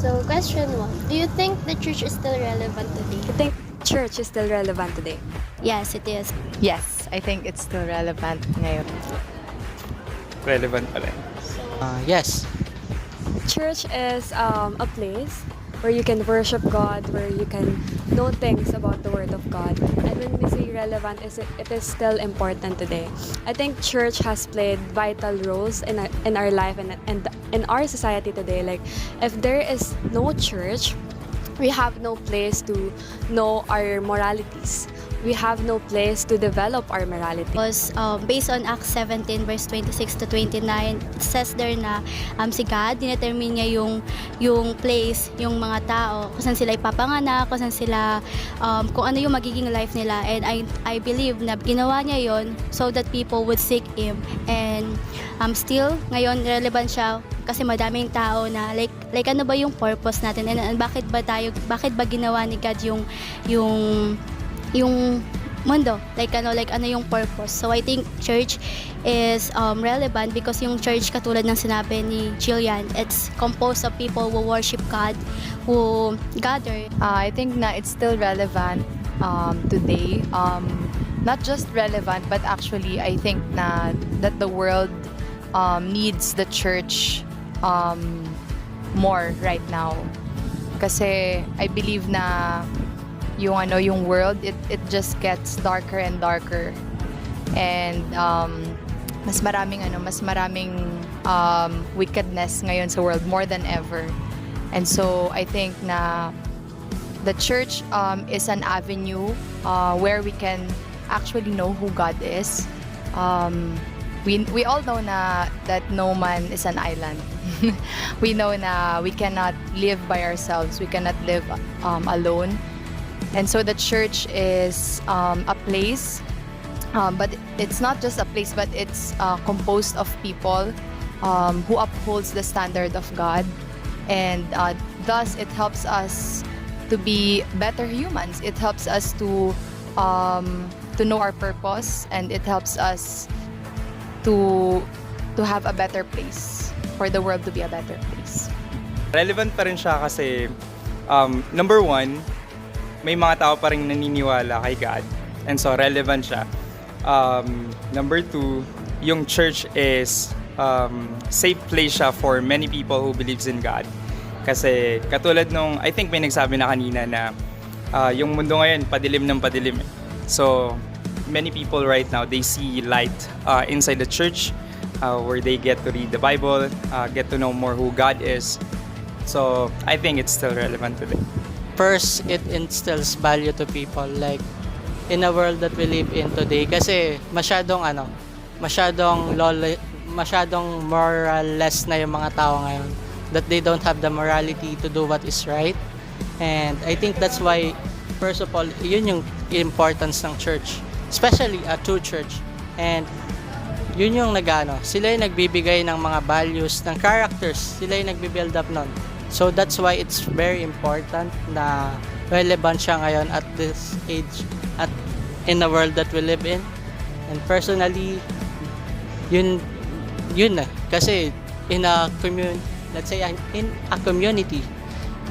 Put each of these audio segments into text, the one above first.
So, question 1. Do you think the church is still relevant today? I think church is still relevant today. Yes, it is. Yes, I think it's still relevant ngayon. Relevant pa rin. Yes. Church is a place where you can worship God, where you can know things about the Word of God. And when we say relevant, it is still important today. I think church has played vital roles in our life and in our society today. Like, if there is no church, we have no place to know our moralities. We have no place to develop our morality. Because based on Acts 17 verse 26 to 29, it says there na si God, dinetermine niya yung place, yung mga tao, kung saan sila ipapanganak, kung saan sila, kung ano yung magiging life nila. And I believe na ginawa niya yon so that people would seek Him. And still, ngayon, relevant siya kasi madaming tao na like ano ba yung purpose natin and bakit ba ginawa ni God yung mundo, like ano yung purpose. So I think church is relevant because yung church, katulad ng sinabi ni Jillian, it's composed of people who worship God, who gather. I think na it's still relevant today. Not just relevant, but actually I think na that the world needs the church more right now. Kasi I believe na yung world, it just gets darker and darker. And mas maraming wickedness ngayon sa world more than ever. And so I think na the church is an avenue where we can actually know who God is. We all know na that no man is an island. We know na we cannot live by ourselves. We cannot live alone. And so the church is a place, but it's not just a place, but it's composed of people who upholds the standard of God. And thus it helps us to be better humans. It helps us to know our purpose, and it helps us to have a better place, for the world to be a better place. Relevant pa rin siya kasi number one, may mga tao pa rin naniniwala kay God. And so relevant siya. Number two, yung church is safe place siya for many people who believes in God. Kasi katulad nung, I think may nagsabi na kanina na yung mundo ngayon padilim ng padilim. So many people right now, they see light inside the church where they get to read the Bible, get to know more who God is. So I think it's still relevant today. First, it instills value to people, like in a world that we live in today. Kasi masyadong moralless na yung mga tao ngayon, that they don't have the morality to do what is right. And I think that's why, first of all, yun yung importance ng church, especially a true church. And yun yung sila yung nagbibigay ng mga values, ng characters, sila yung nagbi-build up nun. So that's why it's very important na relevant siya ngayon at this age, at in the world that we live in. And personally, yun na. Kasi in a community,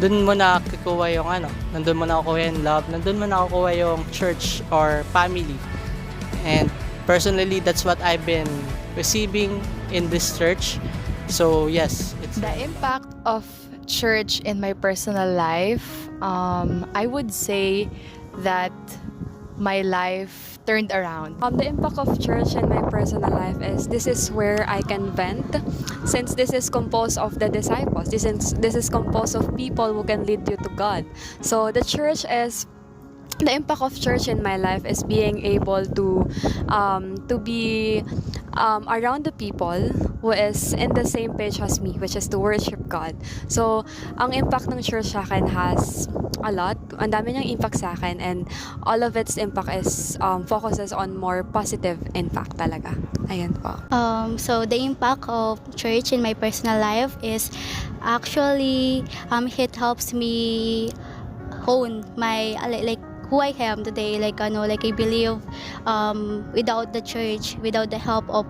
dun mo na kukuha yung nandun mo na kukuha yung love, nandun mo na kukuha yung church or family. And personally, that's what I've been receiving in this church. So yes, it's The impact of church in my personal life, I would say that my life turned around. The impact of church in my personal life is this is where I can vent, since this is composed of the disciples. This is composed of people who can lead you to God. So the impact of church in my life is being able to be around the people who is in the same page as me, which is to worship God. So, ang impact ng church sa akin has a lot. Ang dami niyang impact sa akin, and all of its impact is focuses on more positive impact talaga. Ayan po. So the impact of church in my personal life is actually it helps me hone my who I am today. Like I believe without the church, without the help of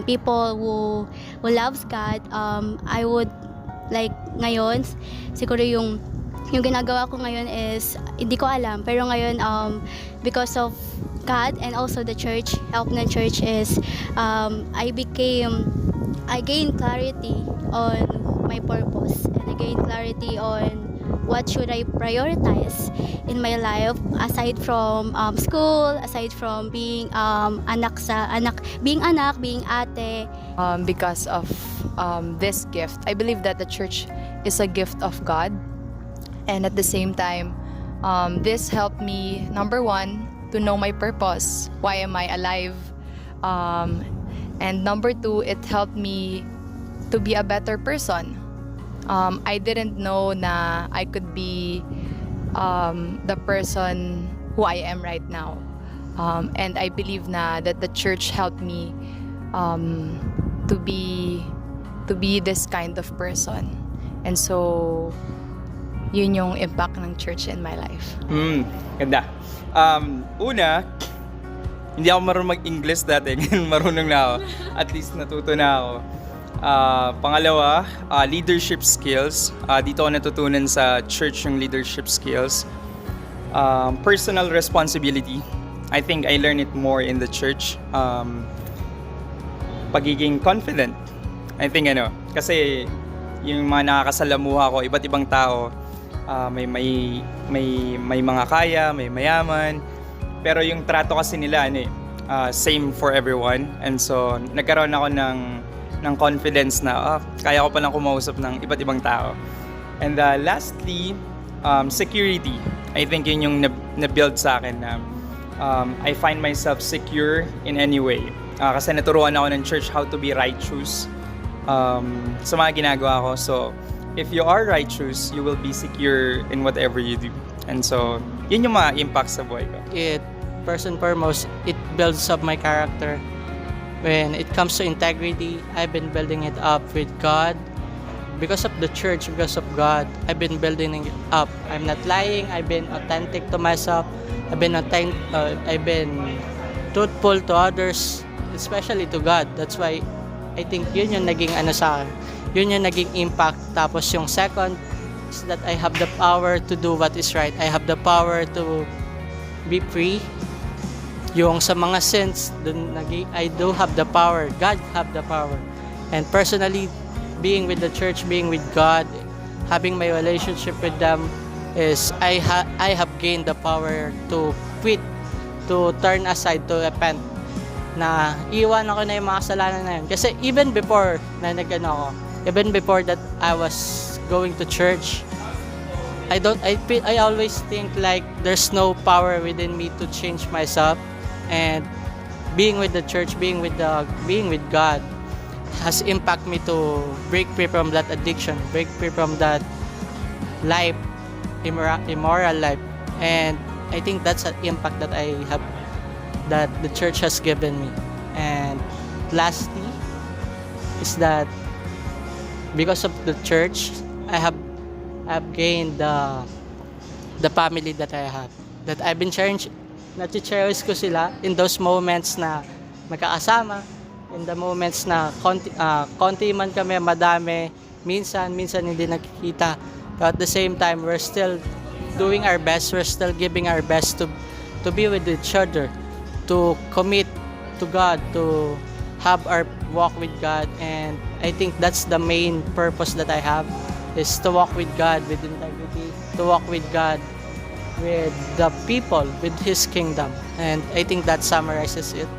people who loves God, I would like ngayon, siguro yung ginagawa ko ngayon is, hindi ko alam, pero ngayon, because of God and also the church, help ng church is, I gained clarity on my purpose, and I gained clarity on what should I prioritize in my life, aside from school, aside from being being ate. Because of this gift, I believe that the church is a gift of God. And at the same time, this helped me, number one, to know my purpose. Why am I alive? And number two, it helped me to be a better person. I didn't know na I could be the person who I am right now. And I believe na that the church helped me to be this kind of person. And so, yun yung impact ng church in my life. Ganda. Una, hindi ako marunong mag-English dati. Ngayon marunong na ako. At least natuto na ako. Pangalawa, leadership skills. Dito ako natutunan sa church yung leadership skills. Personal responsibility. I think I learned it more in the church. Pagiging confident. I think kasi yung mga nakakasalamuha ko, iba't ibang tao, may mga kaya, may mayaman. Pero yung trato kasi nila same for everyone. And so nagkaroon ako ng confidence na kaya ko palang kumausap ng iba't ibang tao. And lastly, security. I think yun yung na-build sa akin na I find myself secure in any way. Kasi naturuan ako ng church how to be righteous sa mga ginagawa ko. So, if you are righteous, you will be secure in whatever you do. And so, yun yung mga impact sa buhay ko. First and foremost, it builds up my character. When it comes to integrity, I've been building it up with God. Because of the church, because of God, I've been building it up. I'm not lying. I've been authentic to myself. I've been truthful to others, especially to God. That's why I think yun yung naging sa akin. Yun yung naging impact. Tapos yung second is that I have the power to do what is right. I have the power to be free. Yung sa mga sins, I do have the power. God have the power. And personally, being with the church, being with God, having my relationship with them, is I have gained the power to quit, to turn aside, to repent. Na iwan ako na yung mga kasalanan na yun. Kasi even before even before that I was going to church, I always think like there's no power within me to change myself. And being with the church, being with God has impacted me to break free from that addiction, break free from that life, immoral life. And I think that's an impact that I have, that the church has given me. And lastly is that because of the church, I've gained the family that I have, that I've been na-cherish ko sila in those moments na magkakasama, in the moments na konti man kami, madami, minsan hindi nakikita. But at the same time, we're still doing our best, we're still giving our best to be with each other, to commit to God, to have our walk with God. And I think that's the main purpose that I have, is to walk with God with integrity, to walk with God with the people, with His kingdom. And I think that summarizes it.